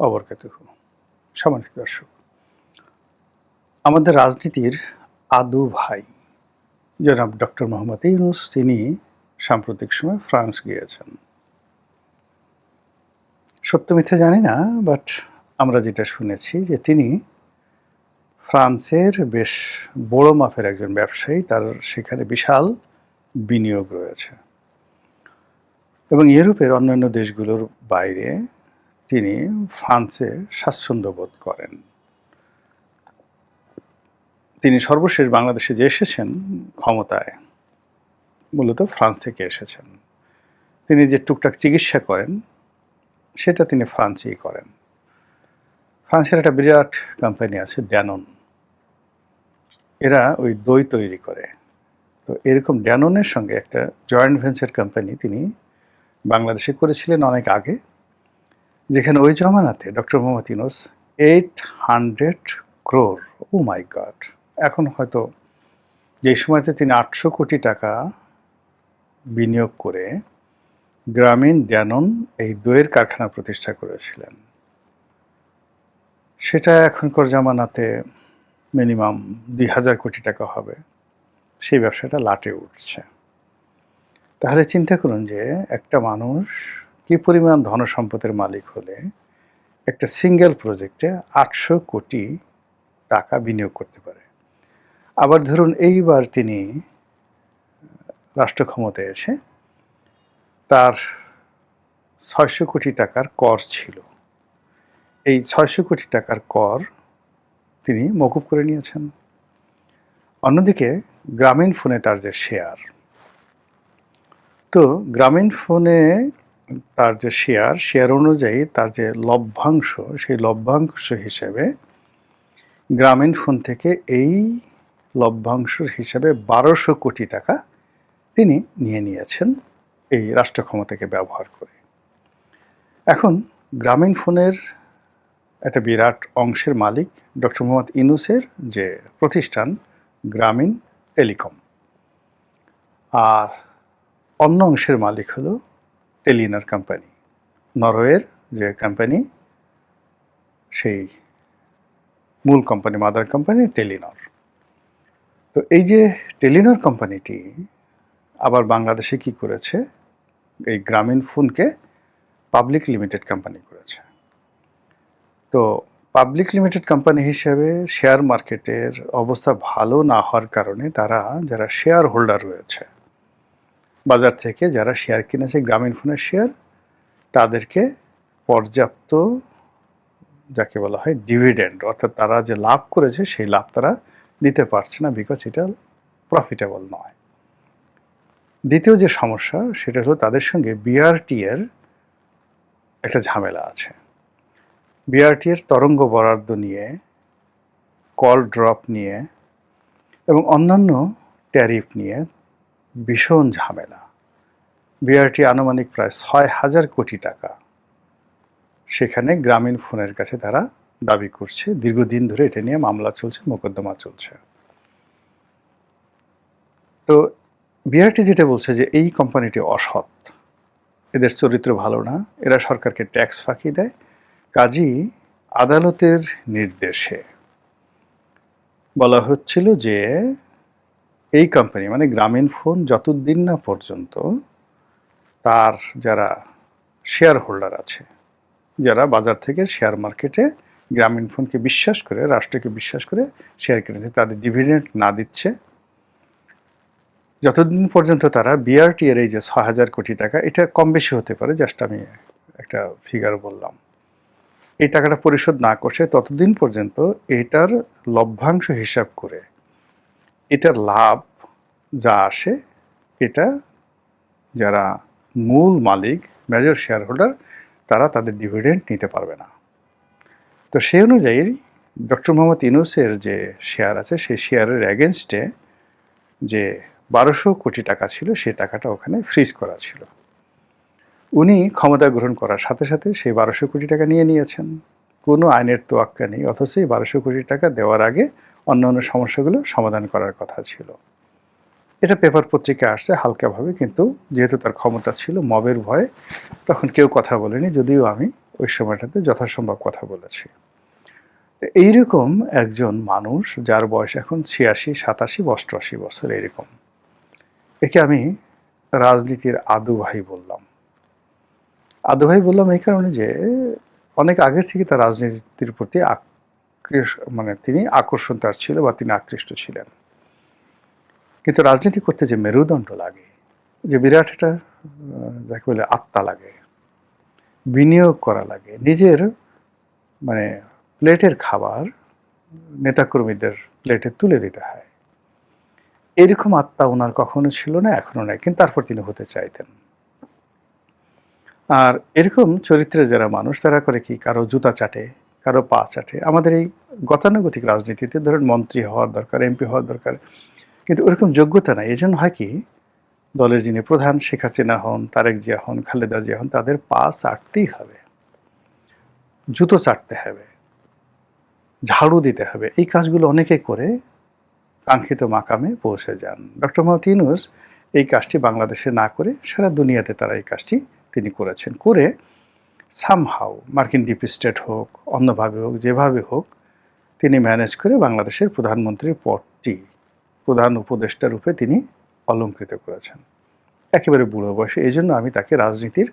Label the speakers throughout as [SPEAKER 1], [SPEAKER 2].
[SPEAKER 1] অবরকাতুহু। সম্মানিত দর্শক, আমাদের রাজনীতির আদু ভাই জনাব ডক্টর মোহাম্মদ ইউনূস তিনি সাম্প্রতিক সময়ে ফ্রান্স গিয়েছেন। সত্য মিথ্যা জানি না, বাট আমরা যেটা শুনেছি যে তিনি ফ্রান্সের বেশ বড় মাপের একজন ব্যবসায়ী, তার সেখানে বিশাল বিনিয়োগ রয়েছে এবং ইউরোপের অন্যান্য দেশগুলোর বাইরে তিনি ফ্রান্সে স্বাচ্ছন্দ্য বোধ করেন। তিনি সর্বশেষ বাংলাদেশে যে এসেছেন ক্ষমতায়, মূলত ফ্রান্স থেকে এসেছেন। তিনি যে টুকটাক চিকিৎসা করেন সেটা তিনি ফ্রান্সেই করেন। ফ্রান্সের একটা বিরাট কোম্পানি আছে ড্যানন, এরা ওই দই তৈরি করে। তো এরকম ড্যাননের সঙ্গে একটা জয়েন্ট ভেঞ্চার কোম্পানি তিনি বাংলাদেশে করেছিলেন অনেক আগে, যেখানে ওই জমানাতে ডক্টর মোহাম্মদ ইউনূস 800 crore, ও মাই গড, এখন হয়তো যে সময়তে তিনি 800 কোটি টাকা বিনিয়োগ করে গ্রামীণ ড্যানন এই দইয়ের কারখানা প্রতিষ্ঠা করেছিলেন, সেটা এখনকার জামানাতে মিনিমাম 2000 কোটি টাকা হবে। সেই ব্যবসাটা লাটে উঠছে। তাহলে চিন্তা করুন যে একটা মানুষ কি পরিমাণ ধনসম্পদের মালিক হলে একটা সিঙ্গেল প্রজেক্টে 800 কোটি টাকা বিনিয়োগ করতে পারে। আবার ধরুন এইবার তিনি রাষ্ট্র ক্ষমতায় এসে তার 600 কোটি টাকার কর ছিল, এই 600 কোটি টাকার কর তিনি মকুব করে নিয়েছেন। অন্যদিকে গ্রামীণ ফোনে তার যে শেয়ার, তো গ্রামীণ ফোনে তার যে শেয়ার অনুযায়ী তার যে লভ্যাংশ, সেই লভ্যাংশ হিসেবে গ্রামীণ ফোন থেকে এই লভ্যাংশের হিসাবে 1200 কোটি টাকা তিনি নিয়ে নিয়েছেন এই রাষ্ট্র ক্ষমতাকে ব্যবহার করে। এখন গ্রামীণ ফোনের একটা বিরাট অংশের মালিক ডক্টর মোহাম্মদ ইউনূসের যে প্রতিষ্ঠান গ্রামীণ টেলিকম, আর অন্য অংশের মালিক হলো টেলিনর কোম্পানি, নরওয়ের যে কোম্পানি, সেই মূল কোম্পানি, মাদার কোম্পানি টেলিনর। তো এই যে টেলিনর কোম্পানিটি আবার বাংলাদেশে কি করেছে, এই গ্রামীণ ফোনকে পাবলিক লিমিটেড কোম্পানি করেছে। তো পাবলিক লিমিটেড কোম্পানি হিসেবে শেয়ার মার্কেটের অবস্থা ভালো না হওয়ার কারণে তারা যারা শেয়ার হোল্ডার রয়েছে, বাজার থেকে যারা শেয়ার কিনেছে গ্রামীণ ফোনের শেয়ার, তাদেরকে পর্যাপ্ত যাকে বলা হয় ডিভিডেন্ড, অর্থাৎ তারা যে লাভ করেছে সেই লাভ তারা দিতে পারছে না, বিকজ এটা প্রফিটেবল নয়। দ্বিতীয় যে সমস্যা সেটা হলো তাদের সঙ্গে বিআরটি এর একটা ঝামেলা আছে। বিআরটি এর তরঙ্গ বরাদ্দ নিয়ে, কল ড্রপ নিয়ে এবং অন্যান্য ট্যারিফ নিয়ে ভীষণ ঝামেলা। বিআরটি আনুমানিক প্রায় 6000 কোটি টাকা সেখানে গ্রামীণ ফোনের কাছে তারা দাবি করছে। দীর্ঘদিন ধরে এটা নিয়ে মামলা চলছে, মোকদ্দমা চলছে। তো বিআরটি যেটা বলছে যে এই কোম্পানিটি অসৎ, এদের চরিত্র ভালো না, এরা সরকারকে ট্যাক্স ফাঁকি দেয়, কাজেই আদালতের নির্দেশে বলা হচ্ছিল যে এই কোম্পানি মানে গ্রামীণ ফোন যতদিন না পর্যন্ত তার যারা শেয়ার হোল্ডার আছে, যারা বাজার থেকে শেয়ার মার্কেটে গ্রামীণ ফোনকে বিশ্বাস করে, রাষ্ট্রকে বিশ্বাস করে শেয়ার কিনেছে, তাদের ডিভিডেন্ড না দিচ্ছে, যতদিন পর্যন্ত তারা বিআরটি এর এই যে 6000 কোটি টাকা, এটা কম বেশি হতে পারে, জাস্ট আমি একটা ফিগার বললাম, এই টাকাটা পরিশোধ না করছে, ততদিন পর্যন্ত এটার লভ্যাংশ হিসাব করে এটার লাভ যা আসে, এটা যারা মূল মালিক, মেজর শেয়ার হোল্ডার, তারা তাদের ডিভিডেন্ড নিতে পারবে না। তো সেই অনুযায়ী ডক্টর মোহাম্মদ ইউনূসের যে শেয়ার আছে, সেই শেয়ারের এগেনস্টে যে 1200 কোটি টাকা ছিল, সেই টাকাটা ওখানে ফ্রিজ করা ছিল। উনি ক্ষমতা গ্রহণ করার সাথে সাথে সেই 1200 কোটি টাকা নিয়ে নিয়েছেন, কোনো আইনের তোয়াক্কা নেই, অথচ এই 1200 কোটি টাকা দেওয়ার আগে অন্যান্য সমস্যাগুলো সমাধান করার কথা ছিল। এটা পেপার পত্রিকায় আসছে হালকাভাবে, কিন্তু যেহেতু তার ক্ষমতা ছিল, মবের ভয়ে তখন কেউ কথা বলেনি, যদিও আমি ওই সময়টাতে যথাসম্ভব কথা বলেছি। এইরকম একজন মানুষ যার বয়স এখন ৮৬, ৮৭, ৮৮ বছর এরকম, একে আমি রাজনীতির আদু ভাই বললাম। আদু ভাই বললাম এই কারণে যে অনেক আগের থেকে তার রাজনীতির প্রতি মানে তিনি আকর্ষণ তার ছিল বা তিনি আকৃষ্ট ছিলেন। কিন্তু রাজনীতি করতে যে মেরুদণ্ড লাগে, যে বিরাট একটা যাকে বলে আত্মা লাগে, বিনিয়োগ করা লাগে, নিজের মানে প্লেটের খাবার নেতাকর্মীদের প্লেটে তুলে দিতে হয়, এরকম আত্মা ওনার কখনো ছিল না, এখনো নাই, কিন্তু তারপর তিনি হতে চাইতেন। আর এরকম চরিত্রের যারা মানুষ তারা করে কি, কারো জুতা চাটে, কারো পা চাটে। আমাদের এই গতানুগতিক রাজনীতিতে ধরুন মন্ত্রী হওয়ার দরকার, এমপি হওয়ার দরকার, কিন্তু ওরকম যোগ্যতা নাই। এই জন্য হয় কি, দলের যিনি প্রধান শেখ হাসিনা হন, তারেক জিয়া হন, খালেদা জিয়া হন, তাদের পা চাটতেই হবে, জুতো চাটতে হবে, ঝাড়ু দিতে হবে। এই কাজগুলো অনেকে করে কাঙ্ক্ষিত মাকামে পৌঁছে যান। ডক্টর মোহাম্মদ ইউনূস এই কাজটি বাংলাদেশে না করে সারা দুনিয়াতে তারা এই কাজটি তিনি করেছেন। করে সামহাউ মার্কিন ডিপ স্টেট হোক, অন্যভাবে হোক, যেভাবে হোক, তিনি ম্যানেজ করে বাংলাদেশের প্রধানমন্ত্রীর পদটি প্রধান উপদেষ্টা রূপে তিনি অলঙ্কৃত করেছেন একেবারে বুড়ো বয়সে। এই জন্য আমি তাকে রাজনীতির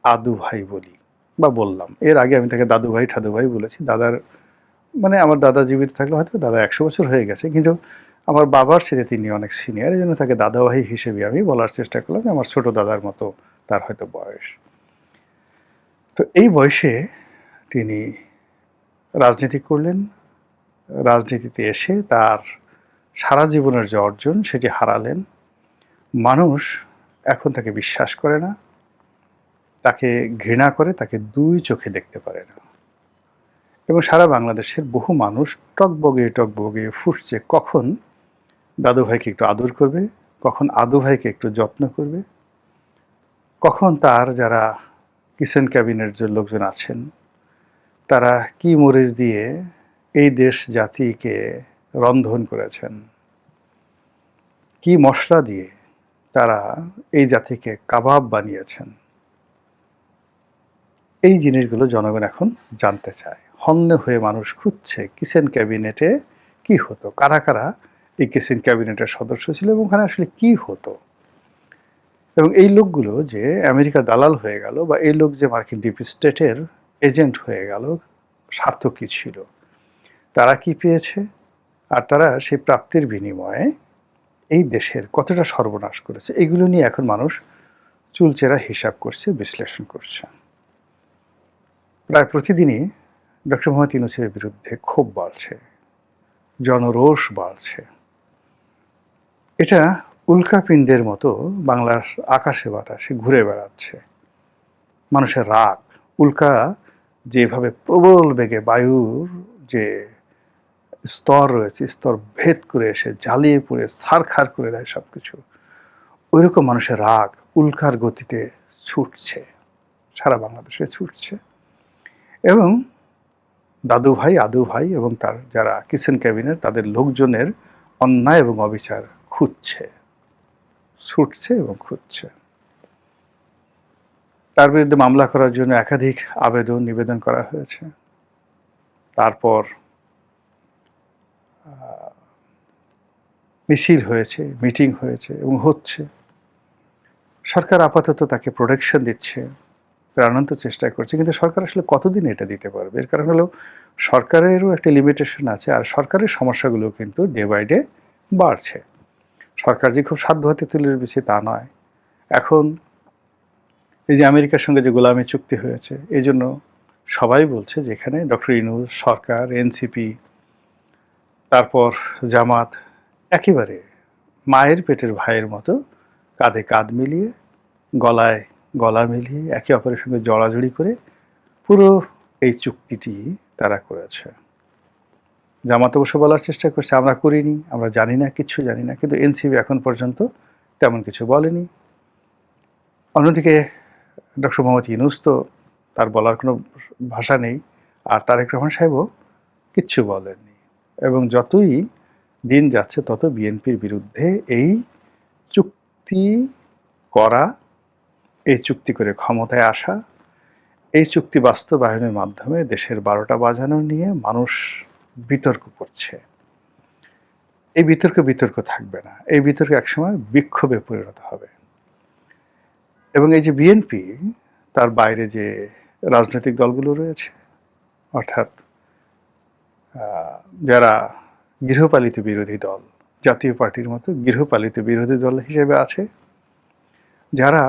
[SPEAKER 1] আদু ভাই বলি বা বললাম। এর আগে আমি তাকে দাদু ভাই ঠাদু ভাই বলেছি। দাদার মানে আমার দাদা জীবিত থাকলে হয়তো দাদা ১০০ বছর হয়ে গেছে, কিন্তু আমার বাবার সাথে তিনি অনেক সিনিয়র, এই জন্য তাকে দাদা ভাই হিসেবে আমি বলার চেষ্টা করলাম। আমার ছোট দাদার মতো তার হয়তো বয়স। তো এই বয়সে তিনি রাজনীতি করলেন। রাজনীতিতে এসে তার সারা জীবনের যে অর্জন সেটি হারালেন। মানুষ এখন তাকে বিশ্বাস করে না, তাকে ঘৃণা করে, তাকে দুই চোখে দেখতে পারে না। এবং সারা বাংলাদেশের বহু মানুষ টকবগে টকবগে ফুটছে কখন দাদু ভাইকে একটু আদর করবে, কখন আদু ভাইকে একটু যত্ন করবে, কখন তার যারা কিচেন ক্যাবিনেট যে লোকজন আছেন তারা কি মরিচ দিয়ে এই দেশ জাতিকে রন্ধন করেছেন, কি মশলা দিয়ে তারা এই জাতিকে কাবাব বানিয়েছেন, এই জিনিসগুলো জনগণ এখন জানতে চায়। হন্যে হয়ে মানুষ খুঁজছে কিচেন ক্যাবিনেটে কি হতো, কারা কারা এই কিচেন ক্যাবিনেটের সদস্য ছিল এবং ওখানে আসলে কি হতো। এবং এই লোকগুলো যে আমেরিকা দালাল হয়ে গেল বা এই লোক যে মার্কিন ডিপ স্টেটের এজেন্ট হয়ে গেল, স্বার্থ কী ছিল, তারা কি পেয়েছে, আর তারা সেই প্রাপ্তির বিনিময়ে এই দেশের কতটা সর্বনাশ করেছে, এগুলো নিয়ে এখন মানুষ চুলচেরা হিসাব করছে, বিশ্লেষণ করছে। প্রায় প্রতিদিনই ডক্টর মোহাম্মদ ইউনূসের বিরুদ্ধে ক্ষোভ বাড়ছে, জনরোষ বাড়ছে। এটা উল্কাপিণ্ডের মতো বাংলার আকাশে বাতাসে ঘুরে বেড়াচ্ছে। মানুষের রাগ, উল্কা যেভাবে প্রবল বেগে বায়ুর যে স্তর রয়েছে, স্তর ভেদ করে এসে জ্বালিয়ে পুড়ে ছারখার করে দেয় সব কিছু, ওইরকম মানুষের রাগ উল্কার গতিতে ছুটছে, সারা বাংলাদেশে ছুটছে। এবং দাদু ভাই, আদু ভাই এবং তার যারা কিচেন ক্যাবিনেট তাদের লোকজনের অন্যায় এবং অবিচার খুঁজছে, ছুটছে এবং খুঁজছে। তার বিরুদ্ধে মামলা করার জন্য একাধিক আবেদন নিবেদন করা হয়েছে। তারপর মিছিল হয়েছে, মিটিং হয়েছে এবং হচ্ছে। সরকার আপাতত তাকে প্রোটেকশন দিচ্ছে, প্রাণান্ত চেষ্টা করছে, কিন্তু সরকার আসলে কতদিন এটা দিতে পারবে? এর কারণ হলো সরকারেরও একটা লিমিটেশন আছে, আর সরকারের সমস্যাগুলো কিন্তু ডে বাই ডে বাড়ছে। সরকার যে খুব সাধ্য হাতে তুলে দিচ্ছে তা নয়। এখন এই যে আমেরিকার সঙ্গে যে গোলামি চুক্তি হয়েছে, এই জন্য সবাই বলছে যে এখানে ডক্টর ইউনূস সরকার, এনসিপি, তারপর জামাত একেবারে মায়ের পেটের ভাইয়ের মতো কাঁধে কাঁধ মিলিয়ে, গলায় গলা মিলিয়ে, একে অপরের সঙ্গে জড়াজড়ি করে পুরো এই চুক্তিটি তারা করেছে। জামাত অবশ্য বলার চেষ্টা করছে আমরা করিনি, আমরা জানি না, কিচ্ছু জানি না, কিন্তু এনসিপি এখন পর্যন্ত তেমন কিছু বলেনি। অন্যদিকে ডক্টর মোহাম্মদ ইউনূস তো তার বলার কোনো ভাষা নেই, আর তারেক রহমান সাহেবও কিচ্ছু বলেননি। এবং যতই দিন যাচ্ছে তত বিএনপির বিরুদ্ধে এই চুক্তি করা, এই চুক্তি করে ক্ষমতায় আসা, এই চুক্তি বাস্তবায়নের মাধ্যমে দেশের ১২টা বাজানো নিয়ে মানুষ বিতর্ক করছে। এই বিতর্ক থাকবে না। এই বিতর্ক একসময় বিক্ষোভে পরিণত হবে। এবং এই যে বিএনপি, তার বাইরে যে রাজনৈতিক দলগুলো রয়েছে, অর্থাৎ যারা গৃহপালিত বিরোধী দল, জাতীয় পার্টির মতো গৃহপালিত বিরোধী দল হিসেবে আছে, যারা